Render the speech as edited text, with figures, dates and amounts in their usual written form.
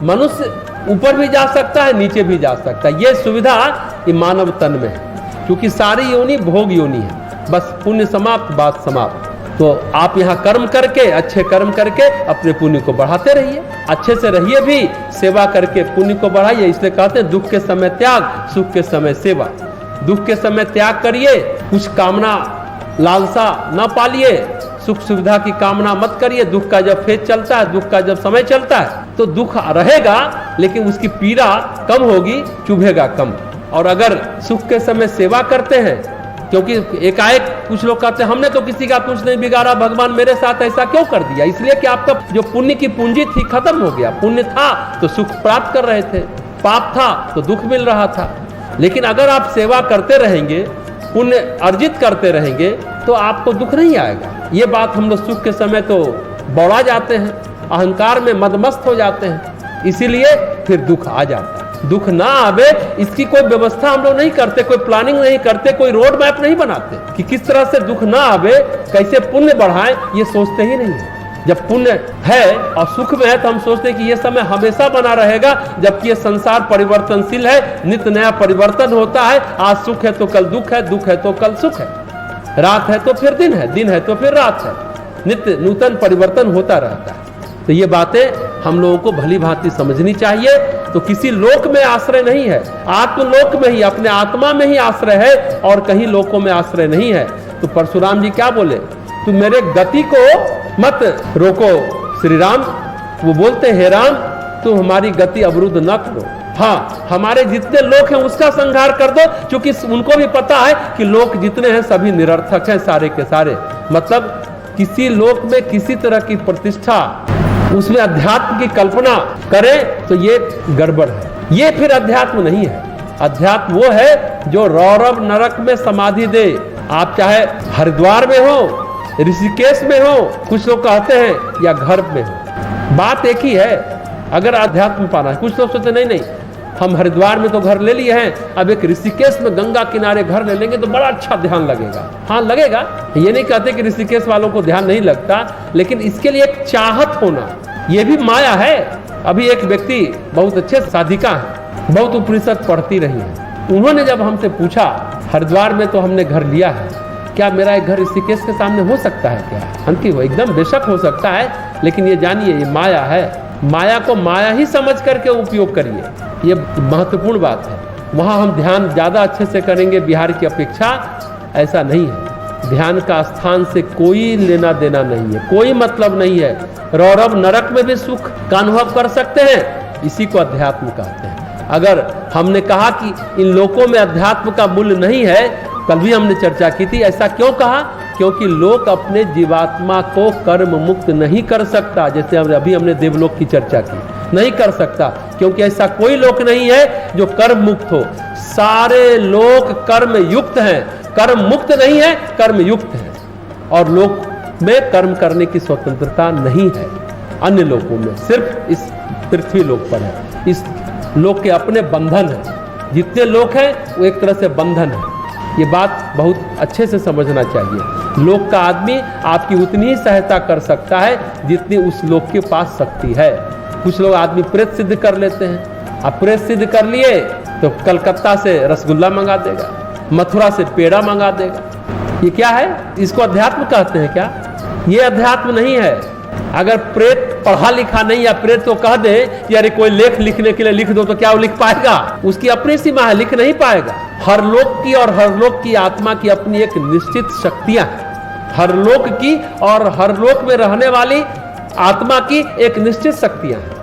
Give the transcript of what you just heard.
मनुष्य ऊपर भी जा सकता है, नीचे भी जा सकता है। ये सुविधा ये मानव तन में है, क्योंकि सारी योनि भोग योनि है। बस पुण्य समाप्त, बात समाप्त। तो आप यहाँ कर्म करके, अच्छे कर्म करके अपने पुण्य को बढ़ाते रहिए, अच्छे से रहिए भी, सेवा करके पुण्य को बढ़ाइए। इसलिए कहते हैं दुख के समय त्याग, सुख के समय सेवा। दुख के समय त्याग करिए, कुछ कामना लालसा न पालिए, सुख सुविधा की कामना मत करिए। दुख का जब फेज चलता है, दुख का जब समय चलता है, तो दुख रहेगा, लेकिन उसकी पीड़ा कम होगी, चुभेगा कम। और अगर सुख के समय सेवा करते हैं, क्योंकि एकाएक कुछ लोग कहते हैं हमने तो किसी का कुछ नहीं बिगाड़ा, भगवान मेरे साथ ऐसा क्यों कर दिया? इसलिए कि आपका जो पुण्य की पूंजी थी खत्म हो गया। पुण्य था तो सुख प्राप्त कर रहे थे, पाप था तो दुख मिल रहा था। लेकिन अगर आप सेवा करते रहेंगे, पुण्य अर्जित करते रहेंगे, तो आपको दुख नहीं आएगा। ये बात हम लोग सुख के समय तो बौड़ा जाते हैं, अहंकार में मदमस्त हो जाते हैं, इसीलिए फिर दुख आ जाता है। दुख ना आवे इसकी कोई व्यवस्था हम लोग नहीं करते, कोई प्लानिंग नहीं करते, कोई रोड मैप नहीं बनाते कि किस तरह से दुख ना आवे, कैसे पुण्य बढ़ाएं, ये सोचते ही नहीं है। जब पुण्य है और सुख में है तो हम सोचते हैं कि ये समय हमेशा बना रहेगा, जबकि ये संसार परिवर्तनशील है, नित्य नया परिवर्तन होता है। आज सुख है तो कल दुख है, दुख है तो कल सुख है, रात है तो फिर दिन है, दिन है तो फिर रात है, नित्य नूतन परिवर्तन होता रहता है। तो ये बातें हम लोगों को भली भांति समझनी चाहिए। तो किसी लोक में आश्रय नहीं है, आत्मलोक में ही, अपने आत्मा में ही आश्रय है, और कहीं लोकों में आश्रय नहीं है। तो परशुराम जी क्या बोले? तू मेरे गति को मत रोको श्री राम। वो बोलते हे राम, तू हमारी गति अवरुद्ध न करो। हाँ, हमारे जितने लोक हैं उसका संहार कर दो, क्योंकि उनको भी पता है कि लोक जितने हैं सभी निरर्थक हैं, सारे के सारे। मतलब किसी लोक में किसी तरह की प्रतिष्ठा, उसमें अध्यात्म की कल्पना करें तो ये गड़बड़ है, ये फिर अध्यात्म नहीं है। अध्यात्म वो है जो रौरव नरक में समाधि दे। आप चाहे हरिद्वार में हो, ऋषिकेश में हो, कुछ लोग कहते हैं, या घर में हो, बात एक ही है। अगर अध्यात्म पाना है, कुछ लोग सोचते नहीं नहीं हम हरिद्वार में तो घर ले लिए हैं, अब एक ऋषिकेश में गंगा किनारे घर ले लेंगे तो बड़ा अच्छा ध्यान लगेगा। हाँ लगेगा, ये नहीं कहते कि ऋषिकेश वालों को ध्यान नहीं लगता, लेकिन इसके लिए एक चाहत होना, ये भी माया है। अभी एक व्यक्ति बहुत अच्छे साधिका है, बहुत उपनिषद पढ़ती रही है, उन्होंने जब हमसे पूछा हरिद्वार में तो हमने घर लिया है, क्या मेरा एक घर ऋषिकेश के सामने हो सकता है क्या? हम की वो एकदम बेशक हो सकता है, लेकिन ये जानिए ये माया है। माया को माया ही समझ करके उपयोग करिए, ये महत्वपूर्ण बात है। वहाँ हम ध्यान ज़्यादा अच्छे से करेंगे बिहार की अपेक्षा, ऐसा नहीं है। ध्यान का स्थान से कोई लेना देना नहीं है, कोई मतलब नहीं है। रौरव नरक में भी सुख का अनुभव कर सकते हैं, इसी को अध्यात्म कहते हैं। अगर हमने कहा कि इन लोकों में अध्यात्म का मूल्य नहीं है, कल भी हमने चर्चा की थी, ऐसा क्यों कहा? क्योंकि लोक अपने जीवात्मा को कर्म मुक्त नहीं कर सकता। जैसे अभी हमने देवलोक की चर्चा की, नहीं कर सकता, क्योंकि ऐसा कोई लोक नहीं है जो कर्म मुक्त हो। सारे लोक कर्म युक्त हैं, कर्म मुक्त नहीं है, कर्म युक्त है। और लोक में कर्म करने की स्वतंत्रता नहीं है, अन्य लोकों में सिर्फ इस पृथ्वी लोक पर है। इस लोक के अपने बंधन है, जितने लोक हैं वो एक तरह से बंधन है। ये बात बहुत अच्छे से समझना चाहिए। लोक का आदमी आपकी उतनी ही सहायता कर सकता है जितनी उस लोक के पास शक्ति है। कुछ लोग आदमी प्रेत सिद्ध कर लेते हैं, आप प्रेत सिद्ध कर लिए तो कलकत्ता से रसगुल्ला मंगा देगा, मथुरा से पेड़ा मंगा देगा। ये क्या है? इसको अध्यात्म कहते हैं क्या? ये अध्यात्म नहीं है। अगर प्रेत पढ़ा लिखा नहीं, या प्रेत को कह दे कि अरे कोई लेख लिखने के लिए लिख दो, तो क्या वो लिख पाएगा? उसकी अपनी सीमा है, लिख नहीं पाएगा। हर लोक की और हर लोक की आत्मा की अपनी एक निश्चित शक्तियां हैं। हर लोक की और हर लोक में रहने वाली आत्मा की एक निश्चित शक्तियां हैं।